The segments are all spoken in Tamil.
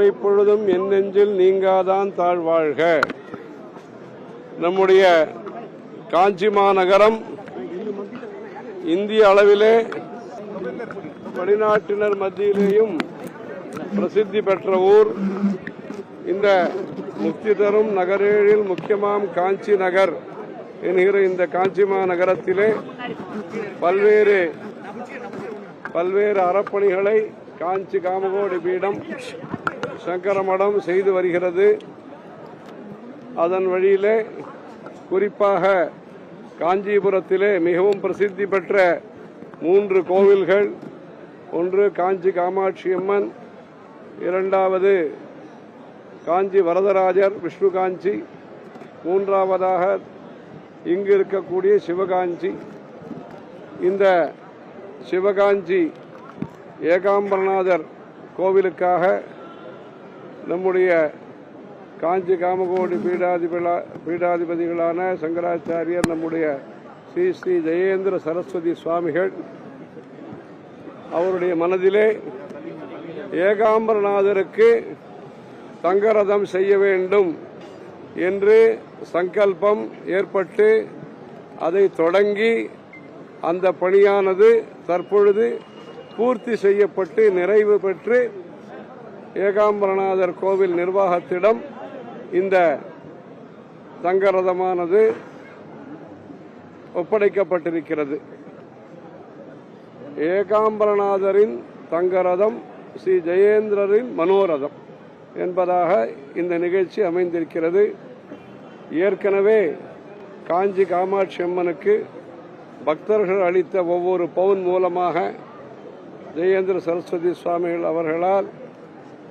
இப்பொழுதும் என் நெஞ்சில் நீங்காதான் தாழ்வாழ்க. நம்முடைய காஞ்சி மாநகரம் இந்திய அளவிலே வெளிநாட்டினர் மத்தியிலேயும் பிரசித்தி பெற்ற ஊர். இந்த முக்தி தரும் நகரேழில் முக்கியமாம் காஞ்சி நகர் என்கிற இந்த காஞ்சி மாநகரத்திலே பல்வேறு அறப்பணிகளை காஞ்சி காமகோடி பீடம் சங்கரமடம் செய்து வருகிறது. அதன் வழியிலே குறிப்பாக காஞ்சிபுரத்திலே மிகவும் பிரசித்தி பெற்ற 3 கோவில்கள், ஒன்று காஞ்சி காமாட்சி அம்மன், இரண்டாவது காஞ்சி வரதராஜர் விஷ்ணு காஞ்சி, மூன்றாவதாக இங்கு இருக்கக்கூடிய சிவகாஞ்சி. இந்த சிவகாஞ்சி ஏகாம்பரநாதர் கோவிலுக்காக நம்முடைய காஞ்சி காமகோடி பீடாதிபதிகளான சங்கராச்சாரியர் நம்முடைய ஸ்ரீ ஸ்ரீ ஜெயேந்திர சரஸ்வதி சுவாமிகள் அவருடைய மனதிலே ஏகாம்பரநாதருக்கு தங்கரதம் செய்ய வேண்டும் என்று சங்கல்பம் ஏற்பட்டு அதை தொடங்கி அந்த பணியானது தற்பொழுது பூர்த்தி செய்யப்பட்டு நிறைவு பெற்று ஏகாம்பரநாதர் கோவில் நிர்வாகத்திடம் இந்த தங்கரதமானது ஒப்படைக்கப்பட்டிருக்கிறது. ஏகாம்பரநாதரின் தங்கரதம் ஸ்ரீ ஜெயேந்திரரின் மனோரதம் என்பதாக இந்த நிகழ்ச்சி அமைந்திருக்கிறது. ஏற்கனவே காஞ்சி காமாட்சி அம்மனுக்கு பக்தர்கள் அளித்த ஒவ்வொரு பவுன் மூலமாக ஜெயேந்திர சரஸ்வதி சுவாமிகள் அவர்களால்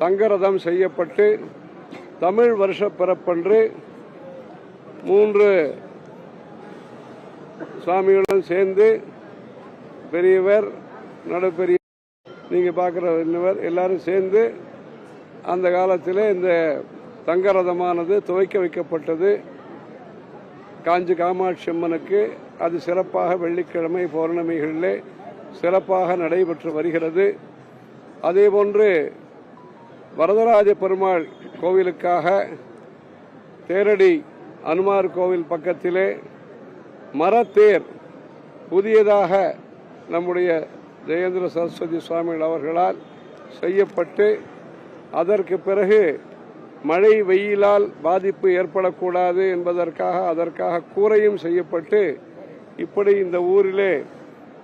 தங்கரதம் செய்யப்பட்டு தமிழ் வருஷ பிறப்பன்று 3 சுவாமிகளுடன் சேர்ந்து பெரியவர், நடுப்பெரிய, நீங்க பார்க்கிற இன்னவர் எல்லாரும் சேர்ந்து அந்த காலத்தில் இந்த தங்கரதமானது துவக்கி வைக்கப்பட்டது. காஞ்சி காமாட்சி அம்மனுக்கு அது சிறப்பாக வெள்ளிக்கிழமை பௌர்ணமிகளிலே சிறப்பாக நடைபெற்று வருகிறது. அதேபோன்று வரதராஜ பெருமாள் கோவிலுக்காக தேரடி அனுமார் கோவில் பக்கத்திலே மரத்தேர் புதியதாக நம்முடைய ஜெயேந்திர சரஸ்வதி சுவாமிகள் அவர்களால் செய்யப்பட்டு அதற்கு பிறகு மழை வெயிலால் பாதிப்பு ஏற்படக்கூடாது என்பதற்காக அதற்காக கூரையும் செய்யப்பட்டு இப்படி இந்த ஊரிலே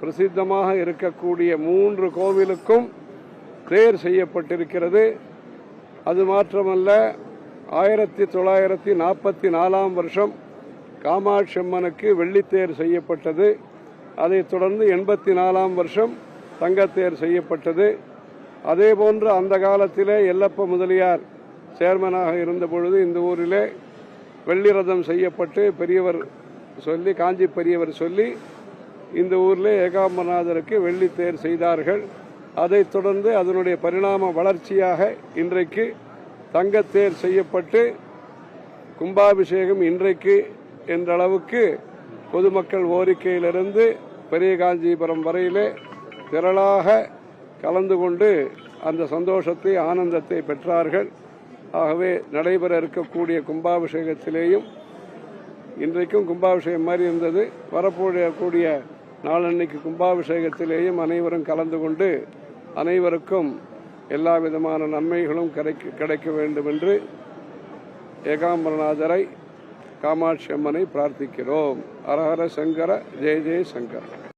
பிரசித்தமாக இருக்கக்கூடிய 3 கோவிலுக்கும் தேர் செய்யப்பட்டிருக்கிறது. அது மாத்திரமல்ல, 1944 வருஷம் காமாட்சி அம்மனுக்கு வெள்ளித்தேர் செய்யப்பட்டது. அதைத் தொடர்ந்து 84 வருஷம் தங்கத்தேர் செய்யப்பட்டது. அதேபோன்று அந்த காலத்திலே எல்லப்ப முதலியார் சேர்மனாக இருந்த பொழுது இந்த ஊரிலே வெள்ளி ரதம் செய்யப்பட்டு பெரியவர் சொல்லி, காஞ்சி பெரியவர் சொல்லி இந்த ஊரில் ஏகாம்பரநாதருக்கு வெள்ளித்தேர் செய்தார்கள். அதைத் தொடர்ந்து அதனுடைய பரிணாம வளர்ச்சியாக இன்றைக்கு தங்கத்தேர் செய்யப்பட்டு கும்பாபிஷேகம் இன்றைக்கு என்ற அளவுக்கு பொதுமக்கள் கோரிக்கையிலிருந்து பெரிய காஞ்சிபுரம் வரையிலே திரளாக கலந்து கொண்டு அந்த சந்தோஷத்தை, ஆனந்தத்தை பெற்றார்கள். ஆகவே நடைபெற இருக்கக்கூடிய கும்பாபிஷேகத்திலேயும் இன்றைக்கும் கும்பாபிஷேகம் மாதிரி இருந்தது. வரக்கூடிய நாளன்னைக்கு கும்பாபிஷேகத்திலேயும் அனைவரும் கலந்து கொண்டு அனைவருக்கும் எல்லா விதமான நன்மைகளும் கிடைக்க வேண்டும் என்று ஏகாம்பரநாதரை, காமாட்சி அம்மனை பிரார்த்திக்கிறோம். ஹரஹர சங்கர, ஜெய ஜெய சங்கர.